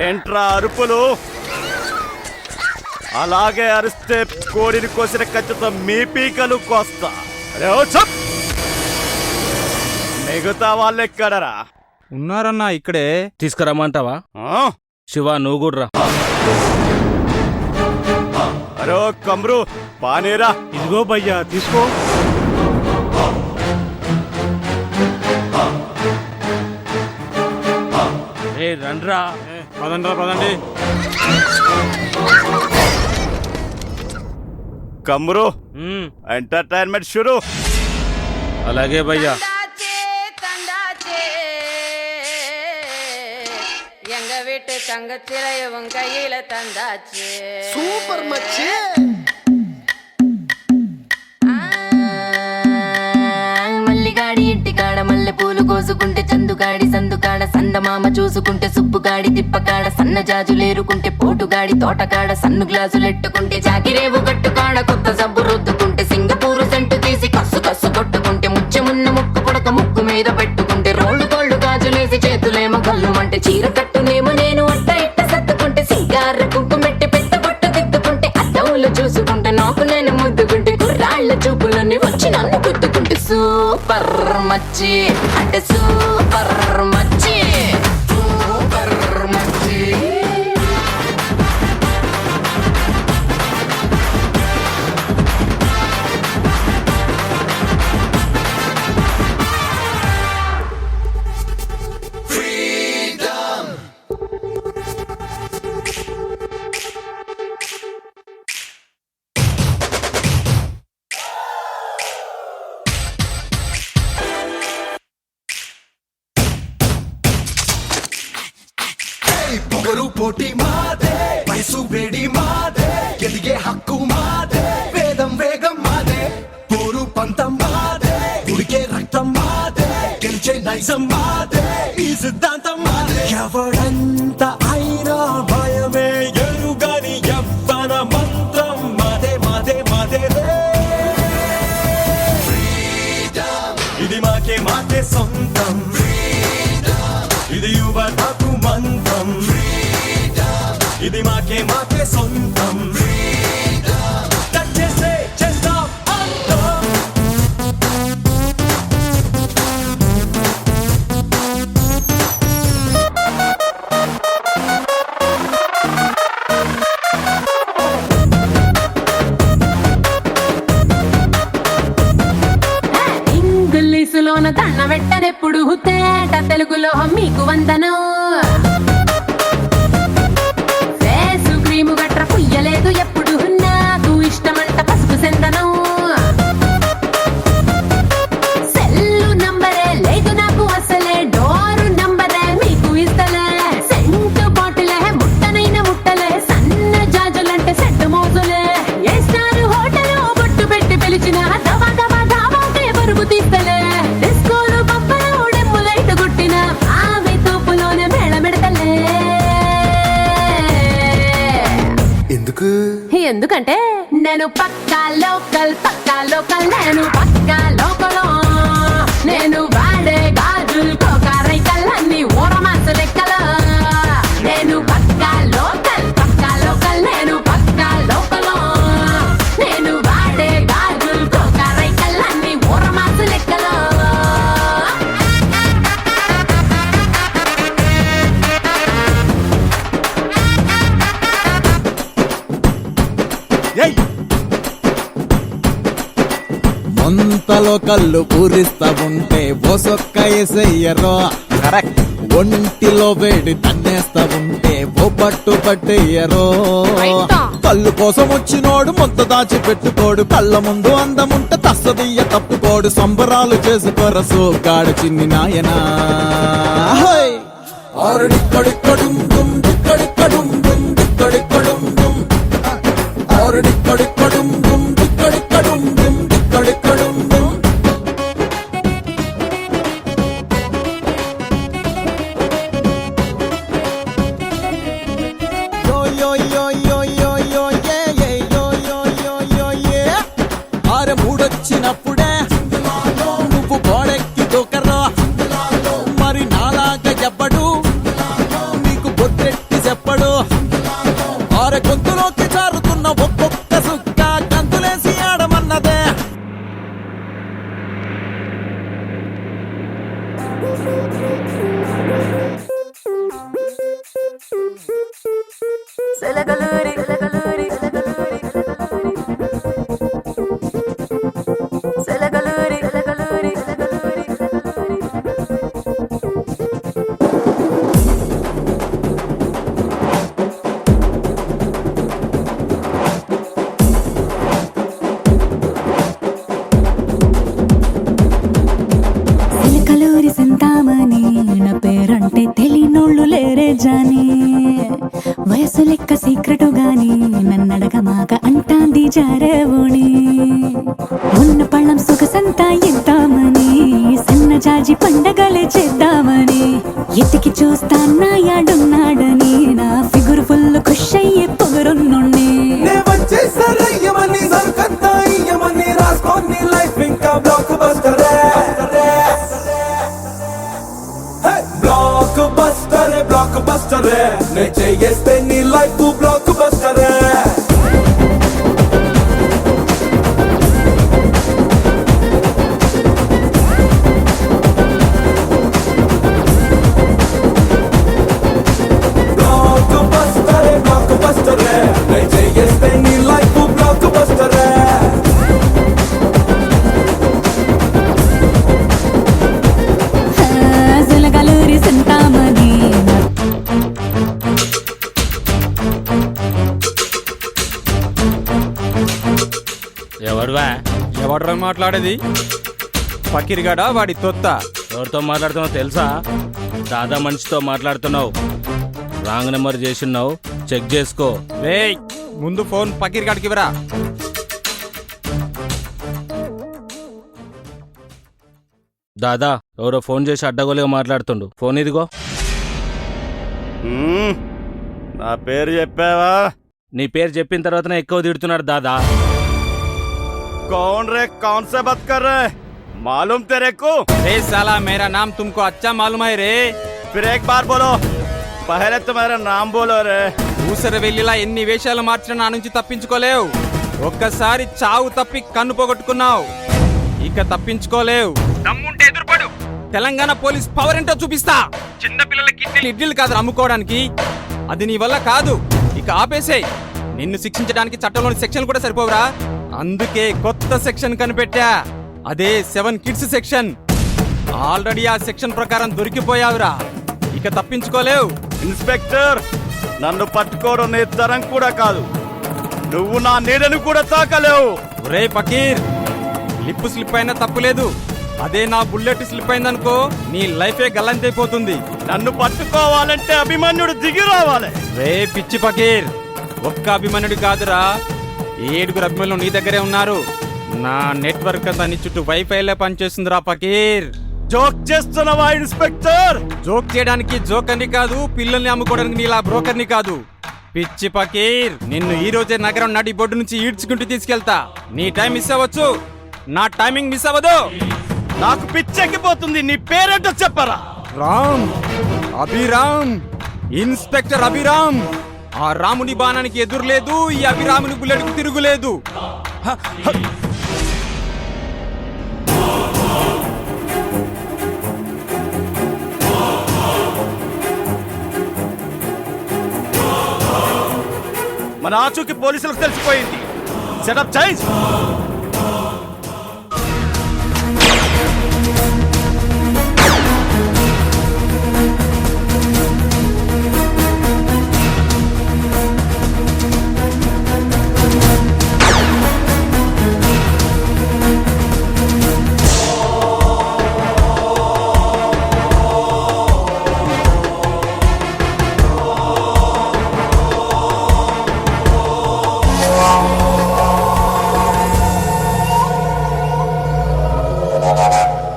ఏంట్రా అరుపులు? అలాగే అరిస్తే కోడిని కోసిన కత్తితో మీ పీకలు కోస్తా. అరే ఓ చప్! మిగతా వాళ్ళెక్కడరా? ఉన్నారన్నా ఇక్కడే. తీసుకురమ్మంటావా? శివ నువ్వు కూడా రా. అరే కమ్రు పానీరా. ఇదిగో భయ్యా తీసుకో. ఏ రండ్రా. పదండి. కమ్రు ఎంటర్టైన్మెంట్ షురు. అలాగే భయ్యా. సూపర్ మచ్చి. మల్లిగాడి ఇంటికాడ మల్లె పూలు కోసుకుంటే చందుగాడి సందుకాడ సందమామ చూసుకుంటే సుప్పుగాడి తిప్పకాడ సన్న జాజులేరుకుంటే పోటుగాడి తోటకాడ సన్ను గ్లాసులెట్టుకుంటే జాకిరేవు కట్టుకాడ కొత్త సబ్బు రుద్దుకుంటే సింగపూరు సెంటు తీసి కస్సు కస్సు కొట్టుకుంటే ముచ్చెమున్న ముక్కు పుడక ముక్కు మీద పెట్టుకుంటే రోళ్ళు కోళ్ళు గాజులేసి చేతులేమో కళ్ళుమంటే చీర కట్టునేమో నేను అట్ట ఇట్ట సర్దుకుంటే సింగార కుంకుమెట్టి పెట్ట బొట్టు దిద్దుకుంటే అద్దవులు చూసుకుంటే నాకు నేను ముద్దుకుంటే కుర్రాళ్ళ చూపులన్నీ వచ్చి నన్ను గుద్దుకుంటే సూపర్ మచ్చి అంటే సూపర్ మచ్చి. సూపర్ మచ్చి. పొగరు పోటీ మాదే, వయసు వేడి మాదే, ఎదిగే హక్కు మాదే, వేదం వేగం మాదే, పోరు పంతం మాదే, ఉడికే రక్తం మాదే, గెలిచే నిజం మాదే ఈ సిద్ధాంతం మాదే ఎవడంత అయినా భయమే ఎరుగని యవ్వన మంత్రం మాదే మాదే మాదే ఇది మాకే మాకే సొంతం ఇది యువతకు మంత్రం ఇది మాకే మాకే సొంతం చేసే చేస్తాం అంతం ఇంగ్లీషులోన దండ పెట్టనెప్పుడు తేట తెలుగులో మీకు వందనం ఫేసు క్రీము గట్ర పుయ్యలేదు ఎప్పుడు నాకు ఇష్టమంట పసుపు సెందనం సెల్లు నంబరే లేదు నాకు అసలే డోరు నంబరే మీకు ఇస్తలే సెంటు బాటిలే ముట్టనైన ముట్టలే సన్న జాజులంటే సెట్ మోజులే ఏ స్టార్ హోటల్ బొట్టు పెట్టి పిలిచిన దవా దవా దావాకే బరువు తీస్తలే డిస్కోలు పంపలు డెమ్ము లైట్ కొట్టిన ఆమె తోపులోనే మేళమెడతలే ఎందుకంటే నేను పక్కా లోకల్ నేను పక్కా లోకల్ నేను వాడే గాజులు కోకారైకల్ అన్ని ఊరమాస లెక్కలు నేను పక్కా లోకల్ నేను పక్కా లోకల్ నేను వాడే గాజులు కోకారైకల్ అన్ని ఊరమాస లెక్కలు మొంతలో కళ్ళు పూరిస్తా ఉంటే బోసొక్క ఎసయ్యరో కరెక్ట్ ఒంటిలో వేడి తన్నేస్తా ఉంటే ఓ పట్టు పట్టేయరో కళ్ళు కోసం వచ్చినోడు మొత్త దాచి పెట్టుకోడు కళ్ళ ముందు అందముంటే తస్సదియ్య తప్పుకోడు సంబరాలు చేసుకోర సోగాడు చిన్ని నాయనా ఆరుడిక్కడిక్కడుం దుమ్ దిక్కడిక్కడుం దుమ్ దిక్కడిక్కడుం దుమ్ ఆరుడిక్కడిక్కడుం దుమ్ దిక్కడిక్కడుం దుమ్ దిక్కడిక్కడుం దుమ్ యో యో యో యో యో యో యే యే యో యో యో యో యే ఆర మూడొచ్చినప్పుడే నువ్వు గోడెక్కి దూకరా మరి నాలాగా చెప్పడు నీకు బొట్టెట్టి చెప్పడు ఆర గొంతులోకి జారుతున్న ఒక్కొక్క సుక్క గంతులేసి ఆడమన్నదే సిలకలూరి సింతామణి నా పేరంటే తెలియనోళ్ళు లేరే జాని వయసు లెక్క సీక్రెటు గాని నన్నడగమాక అంటాంది జారేవోణి ఉన్న పళ్ళం సొగసంతా ఇద్దామని సన్న జాజి పండగలే చేద్దామని ఎతికి చూస్తా నాయాడున్నాడని నా ఫిగురు ఫుల్ ఖుష్ అయ్యే పొగరున్నుండి బ్లాక్ బస్టరే నే చేస్తే నీ లైఫ్ బ్లాక్ బస్టరే బ్లాక్ బస్టరే నే చేస్తే నీ లైఫ్ బ్లాక్ బస్టరే సిలకలూరి సింతామణి ఎవడ్రా మాట్లాడేది ఫకీర్గాడా వాడి తొత్త ఎవరితో మాట్లాడుతున్నావు తెలుసా దాదా మనిషితో మాట్లాడుతున్నావు రాంగ్ నెంబర్ చేసిన్నావు చెక్ చేసుకో రేయ్ ముందు ఫోన్ ఫకీర్గాడికి ఇవ్వరా దాదా ఎవరో ఫోన్ చేసి అడ్డగోలుగా మాట్లాడుతుండు. ఫోన్ ఇదిగో. నా పేరు చెప్పావా? నీ పేరు చెప్పిన తర్వాతనే ఎక్కువ తిడుతున్నాడు దాదా. कौन रे? कौन से बात कर रहे? मालूम तेरे को? రే సాలా మేరా నామ్ తుమ్కో అచ్చా మాలూమ్ హై రే. फिर एक बार बोलो. पहले तो मेरा नाम बोलो रे. ఊసర వెళ్ళిలా ఎన్ని వేషాలు మార్చినా నా నుంచి తప్పించుకోలేవు. ఒక్కసారి చావు తప్పి కన్ను పోగొట్టుకున్నావు, ఇక తప్పించుకోలేవు. దమ్ముంటే ఎదురుపడు. తెలంగాణ పోలీస్ పవర్ ఏంటో చూపిస్తా. చిన్న పిల్లల కిడ్నీలు ఇడ్లీలు కాదు అమ్ముకోవడానికి. అది నీ వల్ల కాదు, ఇక ఆపేసేయ్. నిన్ను శిక్షించడానికి చట్టంలోని సెక్షన్లు కూడా సరిపోవురా. అందుకే కొత్త సెక్షన్ కనిపెట్టా, అదే 7 కిడ్స్ సెక్షన్. ఆల్రెడీ ఆ సెక్షన్ ప్రకారం దొరికిపోయావురా, ఇక తప్పించుకోలేవు. ఇన్స్పెక్టర్, నన్ను పట్టుకోవడం నీ తరం కూడా కాదు. నువ్వు నా నీడను కూడా తాకలేవు. ఒరే ఫకీర్, లిప్ స్లిప్ అయినా తప్పులేదు, అదే నా బుల్లెట్ స్లిప్ అయిందనుకో నీ లైఫే గల్లంతైపోతుంది. నన్ను పట్టుకోవాలంటే అభిమన్యుడు దిగి రావాలి. రే పిచ్చి ఫకీర్, ఒక్క అభిమన్యుడు కాదురా, 7 అభిమన్యులు నీ దగ్గరే ఉన్నారు. నా నెట్వర్క్ అంతా నీ చుట్టూ వైఫైలే పనిచేస్తుందిరా ఫకీర్. జోక్ చేస్తున్నావా ఇన్స్పెక్టర్? జోక్ చేయడానికి జోకర్ని కాదు, పిల్లల్ని అమ్ముకోవడానికి నీలా బ్రోకర్ని కాదు. పిచ్చి ఫకీర్, నిన్ను ఈ రోజే నగరం నడి బొడ్డు నుంచి ఈడ్చుకుంటూ తీసుకెళ్తా. నీ టైం మిస్ అవ్వచ్చు, నా టైమింగ్ మిస్ అవ్వదు. నాకు పిచ్చెక్కిపోతుంది. నీ పేరేంటో చెప్పరా? రామ్, అభిరామ్, ఇన్స్పెక్టర్ అభిరామ్. ఆ రాముని బాణానికి ఎదురులేదు, ఈ అభిరాముని బుల్లెట్కు తిరుగులేదు. మన ఆచూకి పోలీసులకు తెలిసిపోయింది. Setup change.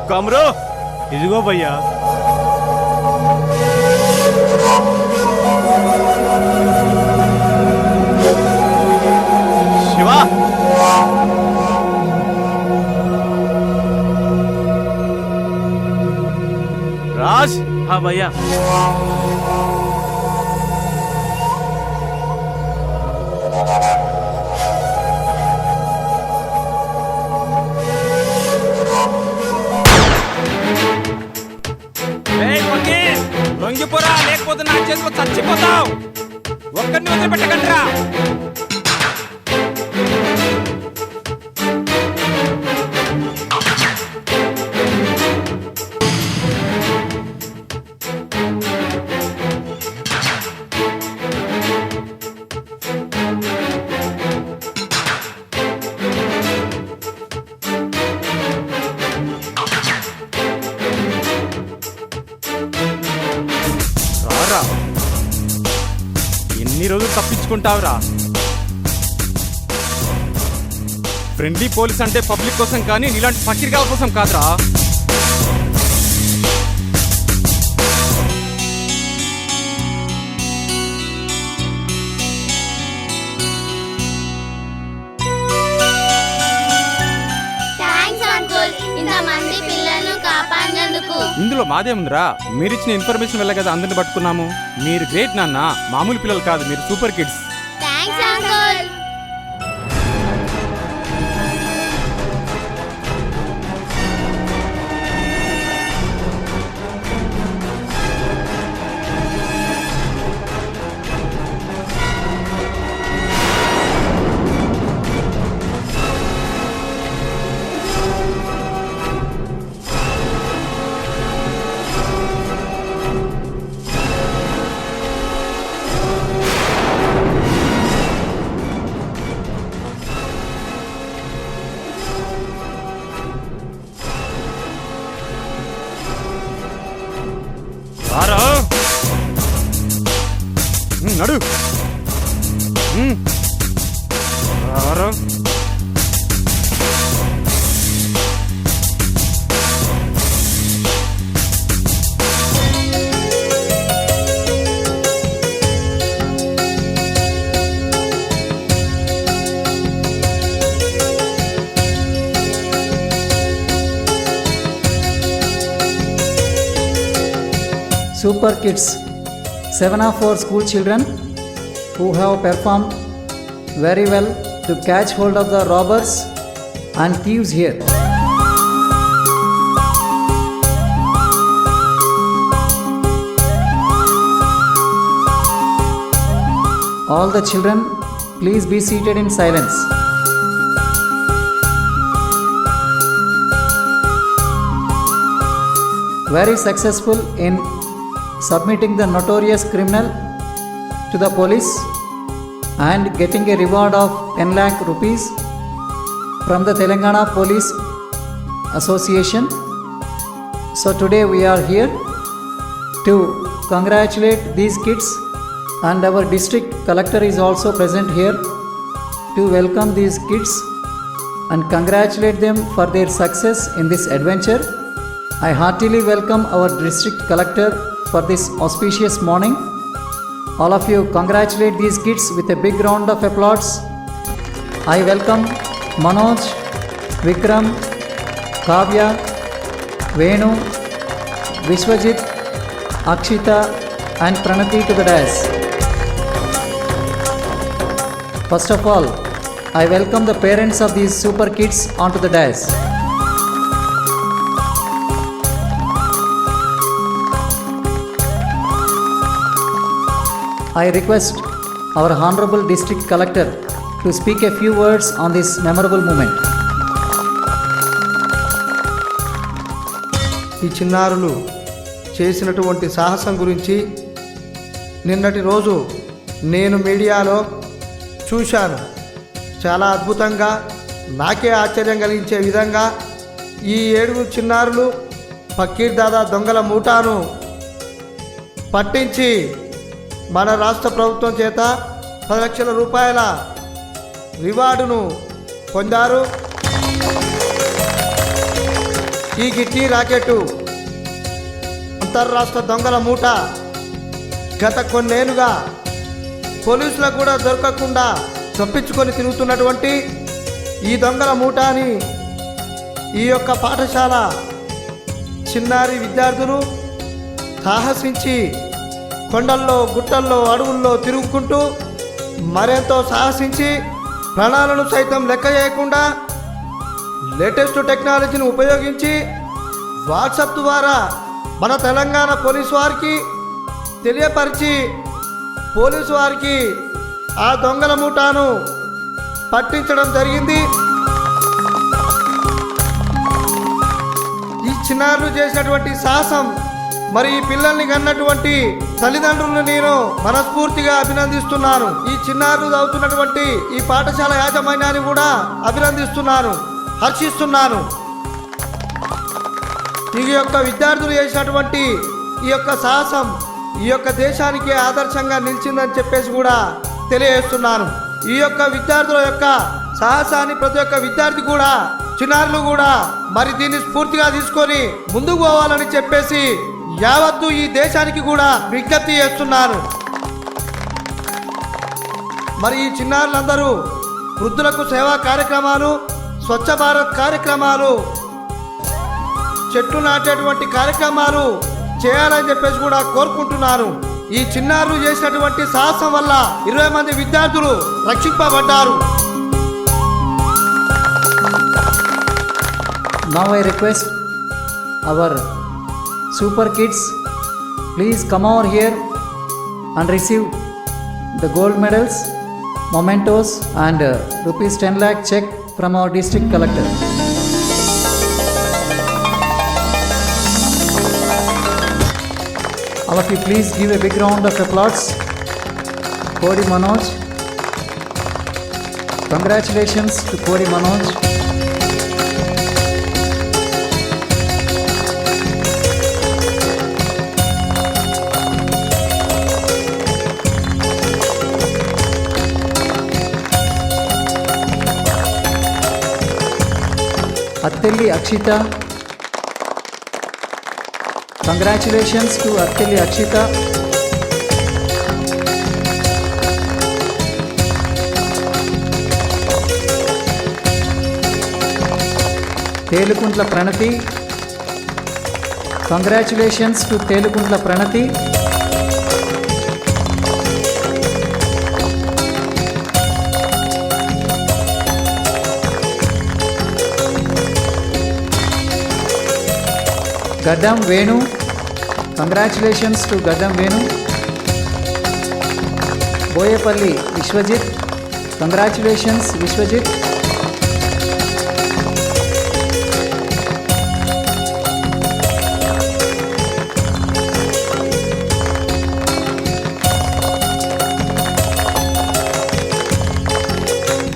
కమరో, ఇదిగో భయ్యా. శివ, రాజ్. హా భయ్యా. లొంగిపోరా, లేకపోతే నా చేతిలో చచ్చిపోతావు. ఒక్కరిని వదిలిపెట్టకండిరా. ఎన్ని రోజులు తప్పించుకుంటావురా? ఫ్రెండ్లీ పోలీస్ అంటే పబ్లిక్ కోసం కానీ నీలాంటి ఫకీర్గాల కోసం కాదురా. ఇందులో మాదేముందిరా, మీరిచ్చిన ఇన్ఫర్మేషన్ వల్ల కదా అందరిని పట్టుకున్నాము. మీరు గ్రేట్ నాన్న, మామూలు పిల్లలు కాదు, మీరు super kids. Super Kids, 7 of our school children who have performed very well to catch hold of the robbers and thieves here. All the children, please be seated in silence. Very successful in submitting the notorious criminal to the police and getting a reward of 10 lakh rupees from the Telangana Police Association. So today we are here to congratulate these kids, and our district collector is also present here to welcome these kids and congratulate them for their success in this adventure. I heartily welcome our district collector for this auspicious morning. All of you congratulate these kids with a big round of applause. I welcome Manoj, Vikram, Kavya, Venu, Vishwajit, Akshita and Pranati to the dais. First of all, I welcome the parents of these super kids onto the dais. I request our Honorable District Collector to speak a few words on this memorable moment. ఈ చిన్నారులు చేసినటువంటి సాహసం గురించి నిన్నటి రోజు నేను మీడియాలో చూశాను. చాలా అద్భుతంగా, నాకే ఆశ్చర్యం కలిగించే విధంగా ఈ 7 చిన్నారులు ఫకీర్ దాదా దొంగల మూటాను పట్టించి మన రాష్ట్ర ప్రభుత్వం చేత 10 లక్షల రూపాయల రివార్డును పొందారు. ఈ కిడ్నీ రాకెట్ అంతర్రాష్ట్ర దొంగల మూట గత కొన్నేళ్లుగా పోలీసులకు కూడా దొరకకుండా తప్పించుకొని తిరుగుతున్నటువంటి ఈ దొంగల మూటాని ఈ యొక్క పాఠశాల చిన్నారి విద్యార్థులు సాహసించి కొండల్లో, గుట్టల్లో, అడవుల్లో తిరుగుకుంటూ మరెంతో సాహసించి ప్రాణాలను సైతం లెక్క చేయకుండా లేటెస్ట్ టెక్నాలజీని ఉపయోగించి వాట్సాప్ ద్వారా మన తెలంగాణ పోలీసు వారికి తెలియపరిచి పోలీసు వారికి ఆ దొంగల మూటాను పట్టించడం జరిగింది. ఈ చిన్నారులు చేసినటువంటి సాహసం, మరి ఈ పిల్లల్ని కన్నటువంటి తల్లిదండ్రులను నేను మనస్ఫూర్తిగా అభినందిస్తున్నాను. ఈ చిన్నారులు చదువుతున్నటువంటి ఈ పాఠశాల యాజమాన్యాన్ని కూడా అభినందిస్తున్నాను, హర్షిస్తున్నాను. ఈ యొక్క విద్యార్థులు చేసినటువంటి ఈ యొక్క సాహసం ఈ యొక్క దేశానికి ఆదర్శంగా నిలిచిందని చెప్పేసి కూడా తెలియజేస్తున్నాను. ఈ యొక్క విద్యార్థుల యొక్క సాహసాన్ని ప్రతి ఒక్క విద్యార్థి కూడా, చిన్నారులు కూడా మరి దీన్ని స్ఫూర్తిగా తీసుకొని ముందుకు పోవాలని చెప్పేసి యావత్తు ఈ దేశానికి కూడా విజ్ఞప్తి చేస్తున్నాను. మరి ఈ చిన్నారులందరూ వృద్ధులకు సేవా కార్యక్రమాలు, స్వచ్ఛ భారత్ కార్యక్రమాలు, చెట్లు నాటేటువంటి కార్యక్రమాలు చేయాలని చెప్పేసి కూడా కోరుకుంటున్నాను. ఈ చిన్నారులు చేసినటువంటి సాహసం వల్ల 20 మంది విద్యార్థులు రక్షింపబడ్డారు. Now I request our super kids, please come over here and receive the gold medals, mementos and rupees 10 lakh check from our district collector. All of you please give a big round of applause. Kodi Manoj. Congratulations to Kodi Manoj. Attelli Akshita. Congratulations to Attelli Akshita. Telukuntla Pranati. Congratulations to Telukuntla Pranati. Gaddam Venu, congratulations to Gaddam Venu. Boyepalli Vishwajit, congratulations Vishwajit.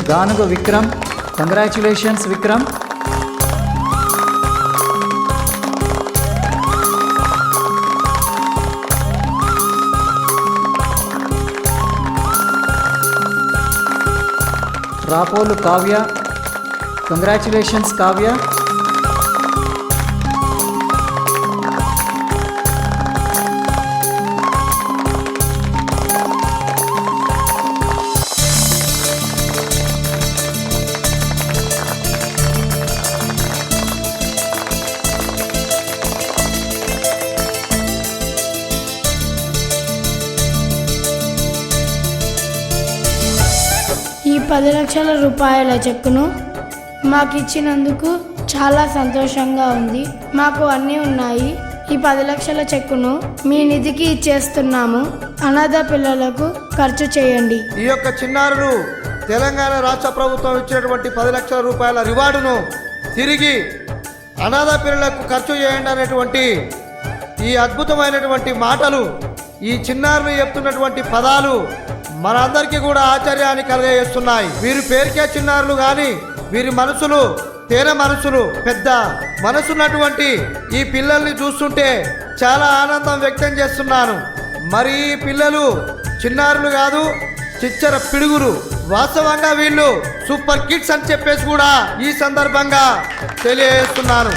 Ganuga Vikram, congratulations Vikram. Rapolu Kavya, congratulations Kavya. ఈ 10 లక్షల రూపాయల చెక్కును మాకు ఇచ్చినందుకు చాలా సంతోషంగా ఉంది. మాకు అన్నీ ఉన్నాయి. ఈ 10 లక్షల చెక్కును మీ నిధికి ఇచ్చేస్తున్నాము. అనాథ పిల్లలకు ఖర్చు చేయండి. ఈ యొక్క చిన్నారులు తెలంగాణ రాష్ట్ర ప్రభుత్వం ఇచ్చినటువంటి 10 లక్షల రూపాయల రివార్డును తిరిగి అనాథ పిల్లలకు ఖర్చు చేయండి అనేటువంటి ఈ అద్భుతమైనటువంటి మాటలు, ఈ చిన్నారులు చెప్తున్నటువంటి పదాలు మనందరికీ కూడా ఆశ్చర్యాన్ని కలిగజేస్తున్నాయి. వీరి పేరుకే చిన్నారులు కానీ వీరి మనసులు తేనె మనసులు, పెద్ద మనసున్నటువంటి ఈ పిల్లల్ని చూస్తుంటే చాలా ఆనందం వ్యక్తం చేస్తున్నాను. మరి ఈ పిల్లలు చిన్నారులు కాదు, చిచ్చర పిడుగురు. వాస్తవంగా వీళ్ళు సూపర్ కిడ్స్ అని చెప్పేసి కూడా ఈ సందర్భంగా తెలియజేస్తున్నాను.